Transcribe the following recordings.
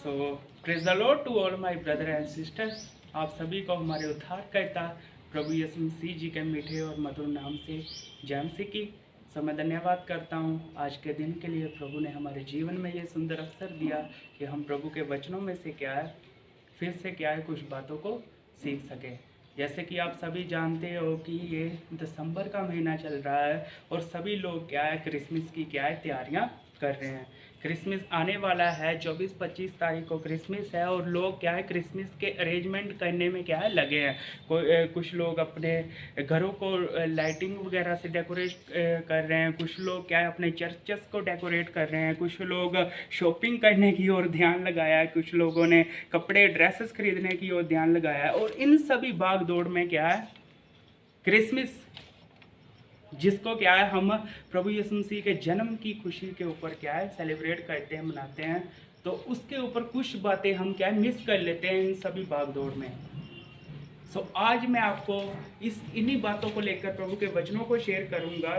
So praise the lord to all my brother and sisters. आप सभी को हमारे उद्धारकर्ता प्रभु यीशु मसीह जी के मीठे और मधुर नाम से जय मसीह की। सो मैं धन्यवाद करता हूँ आज के दिन के लिए। प्रभु ने हमारे जीवन में ये सुंदर अवसर दिया कि हम प्रभु के वचनों में से क्या है फिर से क्या है कुछ बातों को सीख सकें। जैसे कि आप सभी जानते हो कि ये दिसंबर का महीना चल रहा है और सभी लोग क्या है क्रिसमस की क्या है तैयारियां कर रहे हैं। क्रिसमस आने वाला है, 24-25 तारीख को क्रिसमस है और लोग क्या है क्रिसमस के अरेंजमेंट करने में क्या है लगे हैं। कुछ लोग अपने घरों को लाइटिंग वगैरह से डेकोरेट कर रहे हैं, कुछ लोग क्या है अपने चर्चेस को डेकोरेट कर रहे हैं, कुछ लोग शॉपिंग करने की ओर ध्यान लगाया है, कुछ लोगों ने कपड़े ड्रेसेस खरीदने की ओर ध्यान लगाया है। और इन सभी भाग दौड़ में क्या है क्रिसमस, जिसको क्या है हम प्रभु यीशु मसीह के जन्म की खुशी के ऊपर क्या है सेलिब्रेट करते हैं, मनाते हैं, तो उसके ऊपर कुछ बातें हम क्या है मिस कर लेते हैं इन सभी भागदौड़ में। आज मैं आपको इन्हीं बातों को लेकर प्रभु के वचनों को शेयर करूंगा।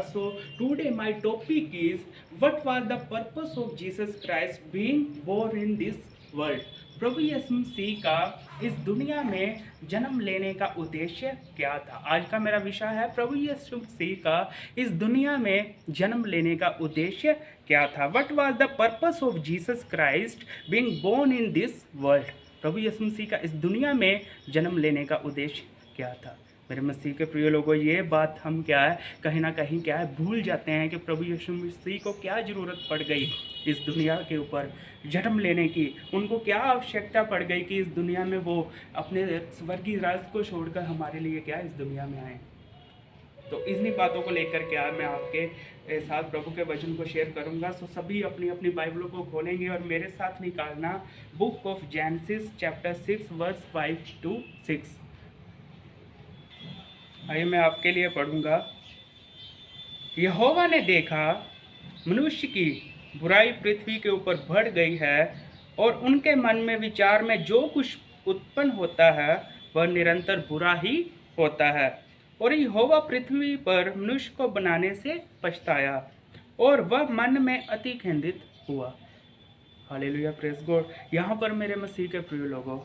Today my topic is what was the purpose of Jesus Christ being born in this world. प्रभु यीशु मसीह का इस दुनिया में जन्म लेने का उद्देश्य क्या था। आज का मेरा विषय है प्रभु यीशु मसीह का इस दुनिया में जन्म लेने का उद्देश्य क्या था। What was the purpose of Jesus Christ being born in this world. प्रभु यीशु मसीह का इस दुनिया में जन्म लेने का उद्देश्य क्या था। मेरे मसीह के प्रिय लोगों, ये बात हम क्या है कहीं ना कहीं क्या है भूल जाते हैं कि प्रभु यीशु मसीह को क्या ज़रूरत पड़ गई इस दुनिया के ऊपर जन्म लेने की। उनको क्या आवश्यकता पड़ गई कि इस दुनिया में वो अपने स्वर्गीय राज को छोड़कर हमारे लिए क्या इस दुनिया में आए। तो इन्हीं बातों को लेकर क्या मैं आपके साथ प्रभु के वचन को शेयर करूंगा। सभी अपनी अपनी बाइबलों को खोलेंगे और मेरे साथ निकालना book of Genesis chapter 6 verse 5 to 6। आइए मैं आपके लिए पढ़ूंगा। यहोवा ने देखा मनुष्य की बुराई पृथ्वी के ऊपर बढ़ गई है और उनके मन में विचार में जो कुछ उत्पन्न होता है वह निरंतर बुरा ही होता है। और यहोवा पृथ्वी पर मनुष्य को बनाने से पछताया और वह मन में अति खिन्नत हुआ। Hallelujah, praise God. यहाँ पर मेरे मसीह के प्रिय लोगों,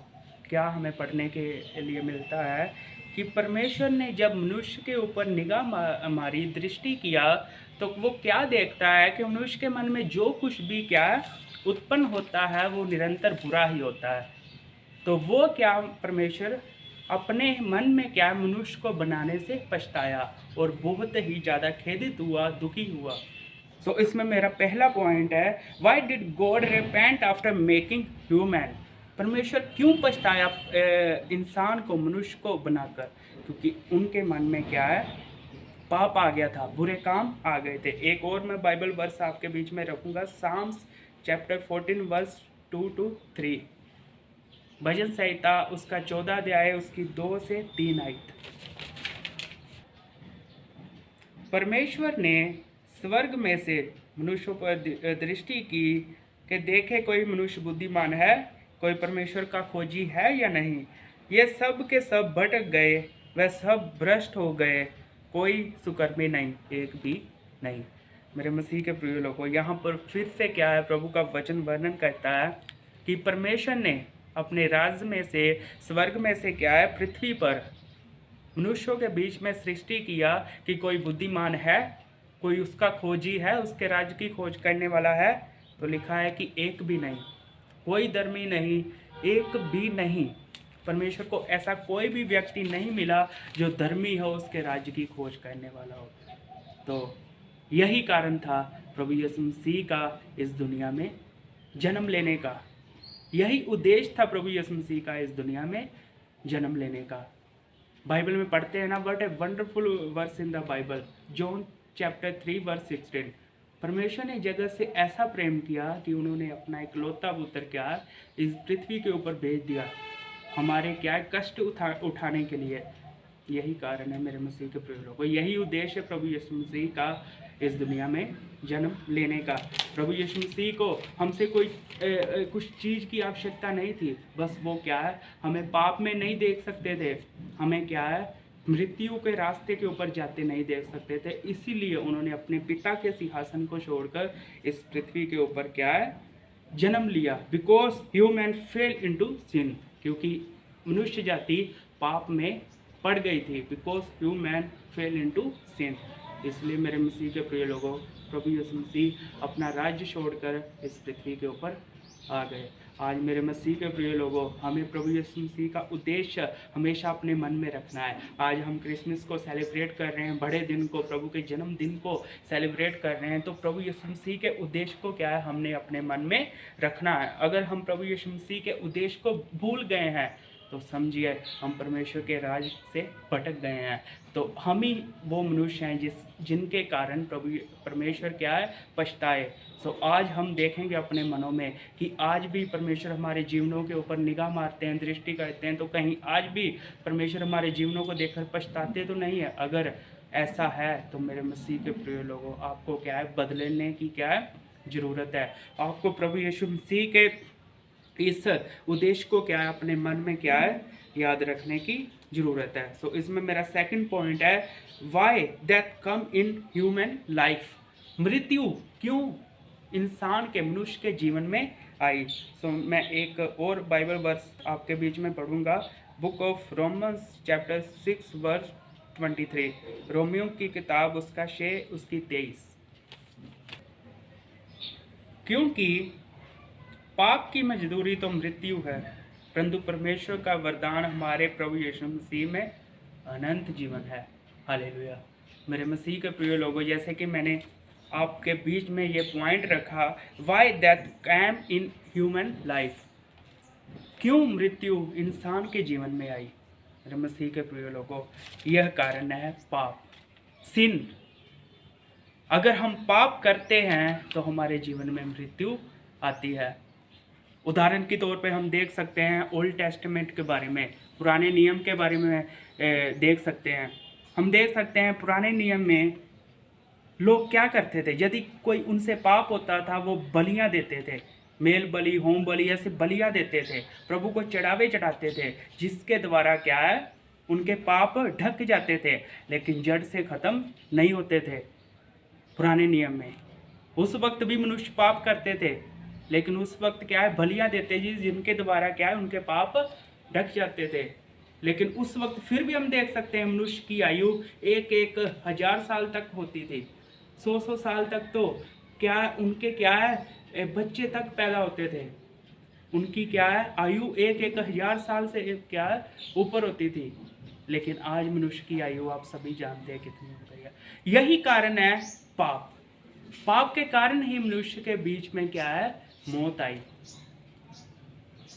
क्या हमें पढ़ने के लिए मिलता है कि परमेश्वर ने जब मनुष्य के ऊपर निगाह मारी, दृष्टि किया, तो वो क्या देखता है कि मनुष्य के मन में जो कुछ भी क्या उत्पन्न होता है वो निरंतर बुरा ही होता है। तो वो क्या परमेश्वर अपने मन में क्या मनुष्य को बनाने से पछताया और बहुत ही ज़्यादा खेदित हुआ, दुखी हुआ। इसमें मेरा पहला पॉइंट है, why did God repent after making human. परमेश्वर क्यों पछताया इंसान को, मनुष्य को बनाकर? क्योंकि उनके मन में क्या है पाप आ गया था, बुरे काम आ गए थे। एक और मैं बाइबल वर्स आपके बीच में रखूंगा, साम्स चैप्टर 14 वर्स 2 to 3। भजन संहिता उसका 14 अध्याय उसकी 2 से 3 आयत। परमेश्वर ने स्वर्ग में से मनुष्यों पर दृष्टि की कि देखे कोई मनुष्य बुद्धिमान है, कोई परमेश्वर का खोजी है या नहीं। ये सब के सब भटक गए, वह सब भ्रष्ट हो गए, कोई सुकर्मी नहीं, एक भी नहीं। मेरे मसीह के प्रिय लोगों, यहाँ पर फिर से क्या है प्रभु का वचन वर्णन करता है कि परमेश्वर ने अपने राज्य में से, स्वर्ग में से क्या है पृथ्वी पर मनुष्यों के बीच में सृष्टि किया कि कोई बुद्धिमान है, कोई उसका खोजी है, उसके राज्य की खोज करने वाला है। तो लिखा है कि एक भी नहीं, कोई धर्मी नहीं, एक भी नहीं। परमेश्वर को ऐसा कोई भी व्यक्ति नहीं मिला जो धर्मी हो, उसके राज्य की खोज करने वाला हो। तो यही कारण था प्रभु यीशु मसीह का इस दुनिया में जन्म लेने का, यही उद्देश्य था प्रभु यीशु मसीह का इस दुनिया में जन्म लेने का। बाइबल में पढ़ते हैं ना, what a wonderful verse in the Bible, John chapter 3 verse 16। परमेश्वर ने जगत से ऐसा प्रेम किया कि उन्होंने अपना इकलौता पुत्र क्या इस पृथ्वी के ऊपर भेज दिया, हमारे क्या कष्ट उठाने के लिए। यही कारण है मेरे मसीह के प्रिय लोगों, यही उद्देश्य है प्रभु यीशु मसीह का इस दुनिया में जन्म लेने का। प्रभु यीशु मसीह को हमसे कोई कुछ चीज़ की आवश्यकता नहीं थी, बस वो क्या है हमें पाप में नहीं देख सकते थे, हमें क्या है मृत्यु के रास्ते के ऊपर जाते नहीं देख सकते थे। इसीलिए उन्होंने अपने पिता के सिंहासन को छोड़कर इस पृथ्वी के ऊपर क्या है जन्म लिया, बिकॉज ह्यूमन फेल इनटू सिन, क्योंकि मनुष्य जाति पाप में पड़ गई थी, बिकॉज ह्यूमन फेल इनटू सिन। इसलिए मेरे मसीह के प्रिय लोगों, प्रभु यीशु मसीह अपना राज्य छोड़कर इस पृथ्वी के ऊपर आ गए। आज मेरे मसीह के प्रिय लोगों, हमें प्रभु यीशु मसीह का उद्देश्य हमेशा अपने मन में रखना है। आज हम क्रिसमस को सेलिब्रेट कर रहे हैं, बड़े दिन को, प्रभु के जन्मदिन को सेलिब्रेट कर रहे हैं, तो प्रभु यीशु मसीह के उद्देश्य को क्या है, हमने अपने मन में रखना है। अगर हम प्रभु यीशु मसीह के उद्देश्य को भूल गए हैं तो समझिए हम परमेश्वर के राज से भटक गए हैं। तो हम ही वो मनुष्य हैं जिनके कारण परमेश्वर क्या है, पछताए। सो आज हम देखेंगे अपने मनों में कि आज भी परमेश्वर हमारे जीवनों के ऊपर निगाह मारते हैं, दृष्टि करते हैं, तो कहीं आज भी परमेश्वर हमारे जीवनों को देखकर पछताते तो नहीं है। अगर ऐसा है तो मेरे मसीह के प्रिय लोगों, आपको क्या है, बदलने की क्या है, ज़रूरत है। आपको प्रभु यीशु मसीह के इस उद्देश्य को क्या है, अपने मन में क्या है, याद रखने की ज़रूरत है। सो इसमें मेरा सेकंड पॉइंट है, why death come in human life. मृत्यु क्यों इंसान के, मनुष्य के जीवन में आई। सो मैं एक और बाइबल वर्स आपके बीच में पढ़ूंगा, book of Romans chapter 6 verse 23, रोमियो की किताब उसका 6 उसकी 23। क्योंकि पाप की मजदूरी तो मृत्यु है, परंतु परमेश्वर का वरदान हमारे प्रभु यीशु मसीह में अनंत जीवन है। हालेलुया। मेरे मसीह के प्रिय लोगों, जैसे कि मैंने आपके बीच में ये पॉइंट रखा, why death came in human life, क्यों मृत्यु इंसान के जीवन में आई। मेरे मसीह के प्रिय लोगों, यह कारण है पाप, सिन। अगर हम पाप करते हैं तो हमारे जीवन में मृत्यु आती है। उदाहरण के तौर पे हम देख सकते हैं ओल्ड टेस्टामेंट के बारे में, पुराने नियम के बारे में देख सकते हैं। हम देख सकते हैं पुराने नियम में लोग क्या करते थे, यदि कोई उनसे पाप होता था वो बलियां देते थे, मेल बलि, होम बलि, ऐसे बलियां देते थे, प्रभु को चढ़ावे चढ़ाते थे, जिसके द्वारा क्या है, उनके पाप ढक जाते थे, लेकिन जड़ से ख़त्म नहीं होते थे। पुराने नियम में उस वक्त भी मनुष्य पाप करते थे, लेकिन उस वक्त क्या है, बलियां देते जी, जिनके द्वारा क्या है, उनके पाप ढक जाते थे। लेकिन उस वक्त फिर भी हम देख सकते हैं मनुष्य की आयु 1,000 साल तक होती थी, 100 साल तक तो क्या उनके क्या है, बच्चे तक पैदा होते थे। उनकी क्या है, आयु 1,000 साल से क्या है, ऊपर होती थी। लेकिन आज मनुष्य की आयु आप सभी जानते हैं कितनी हो गई है। यही कारण है पाप। पाप के कारण ही मनुष्य के बीच में क्या है, मौत आई।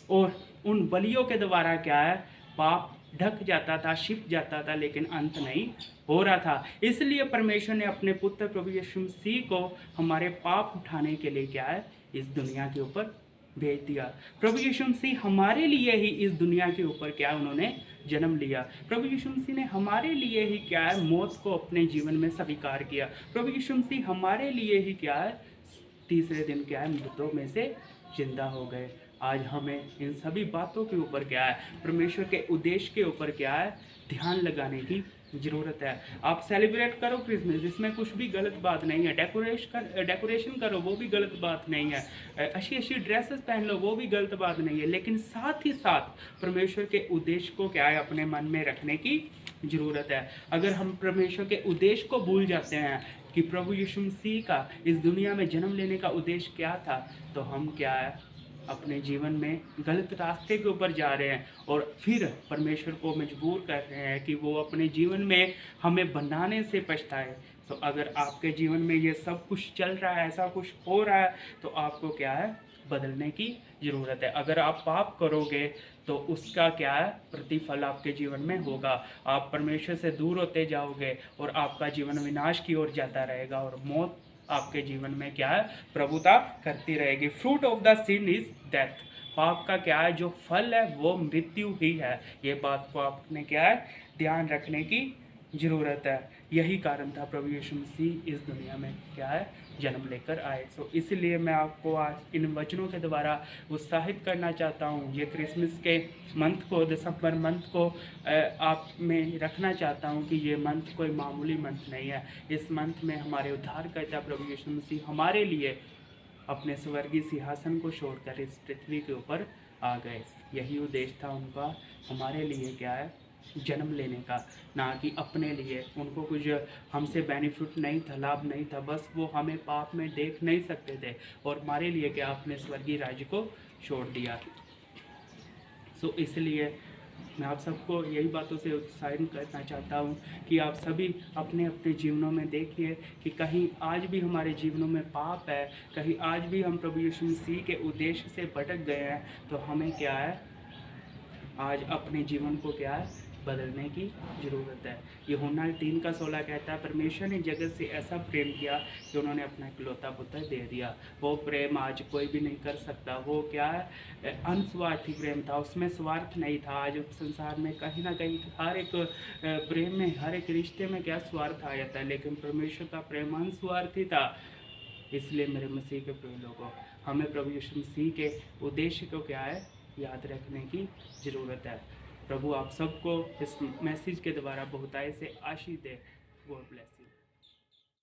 और उन बलियों के द्वारा क्या है, पाप ढक जाता था, छिप जाता था, लेकिन अंत नहीं हो रहा था। इसलिए परमेश्वर ने अपने पुत्र प्रभु यीशु मसीह को हमारे पाप उठाने के लिए क्या है, इस दुनिया के ऊपर भेज दिया। प्रभु यीशु मसीह हमारे लिए ही इस दुनिया के ऊपर क्या, उन्होंने जन्म लिया। प्रभु यीशु मसीह ने हमारे लिए ही क्या है, मौत को अपने जीवन में स्वीकार किया। प्रभु यीशु मसीह हमारे लिए ही क्या है, तीसरे दिन क्या है, मृतों में से जिंदा हो गए। आज हमें इन सभी बातों के ऊपर क्या है, परमेश्वर के उद्देश्य के ऊपर क्या है, ध्यान लगाने की ज़रूरत है। आप सेलिब्रेट करो क्रिसमस, इसमें कुछ भी गलत बात नहीं है। डेकोरेशन करो, वो भी गलत बात नहीं है। अच्छी अच्छी ड्रेसेस पहन लो, वो भी गलत बात नहीं है। लेकिन साथ ही साथ परमेश्वर के उद्देश्य को क्या है, अपने मन में रखने की ज़रूरत है। अगर हम परमेश्वर के उद्देश्य को भूल जाते हैं कि प्रभु यीशु मसीह का इस दुनिया में जन्म लेने का उद्देश्य क्या था, तो हम क्या है, अपने जीवन में गलत रास्ते के ऊपर जा रहे हैं और फिर परमेश्वर को मजबूर कर रहे हैं कि वो अपने जीवन में हमें बनाने से पछताए। तो अगर आपके जीवन में ये सब कुछ चल रहा है, ऐसा कुछ हो रहा है, तो आपको क्या है, बदलने की ज़रूरत है। अगर आप पाप करोगे तो उसका क्या है, प्रतिफल आपके जीवन में होगा। आप परमेश्वर से दूर होते जाओगे और आपका जीवन विनाश की ओर जाता रहेगा और मौत आपके जीवन में क्या है, प्रभुता करती रहेगी। Fruit of the sin is death. पाप का क्या है, जो फल है वो मृत्यु ही है। ये बात को आपने क्या है, ध्यान रखने की ज़रूरत है। यही कारण था प्रभु यीशु मसीह इस दुनिया में क्या है, जन्म लेकर आए। सो इसलिए मैं आपको आज इन वचनों के द्वारा उत्साहित करना चाहता हूँ। ये क्रिसमस के मंथ को, दिसंबर मंथ को आप में रखना चाहता हूँ कि ये मंथ कोई मामूली मंथ नहीं है। इस मंथ में हमारे उद्धारकर्ता प्रभु यीशु मसीह हमारे लिए अपने स्वर्गीय सिंहासन को छोड़कर इस पृथ्वी के ऊपर आ गए। यही उद्देश्य था उनका हमारे लिए क्या है, जन्म लेने का, ना कि अपने लिए। उनको कुछ हमसे बेनिफिट नहीं था, लाभ नहीं था, बस वो हमें पाप में देख नहीं सकते थे और हमारे लिए क्या अपने स्वर्गीय राज्य को छोड़ दिया। इसलिए मैं आप सबको यही बातों से उत्साहित करना चाहता हूँ कि आप सभी अपने अपने जीवनों में देखिए कि कहीं आज भी हमारे जीवनों में पाप है, कहीं आज भी हम प्रभु यीशु मसीह के उद्देश्य से भटक गए हैं, तो हमें क्या है, आज अपने जीवन को क्या है, बदलने की ज़रूरत है। यूहन्ना 3:16 कहता है, परमेश्वर ने जगत से ऐसा प्रेम किया कि उन्होंने अपना इकलौता पुत्र दे दिया। वो प्रेम आज कोई भी नहीं कर सकता। वो क्या है, अनस्वार्थी प्रेम था, उसमें स्वार्थ नहीं था। आज संसार में कहीं ना कहीं हर एक प्रेम में, हर एक रिश्ते में क्या स्वार्थ आ जाता है, लेकिन परमेश्वर का प्रेम अनस्वार्थी था। इसलिए मेरे मसीह के प्रिय लोगों, हमें प्रभु यीशु मसीह के उद्देश्य को क्या है, याद रखने की ज़रूरत है। प्रभु आप सबको इस मैसेज के द्वारा बहुतायत से आशीष दे। God bless you.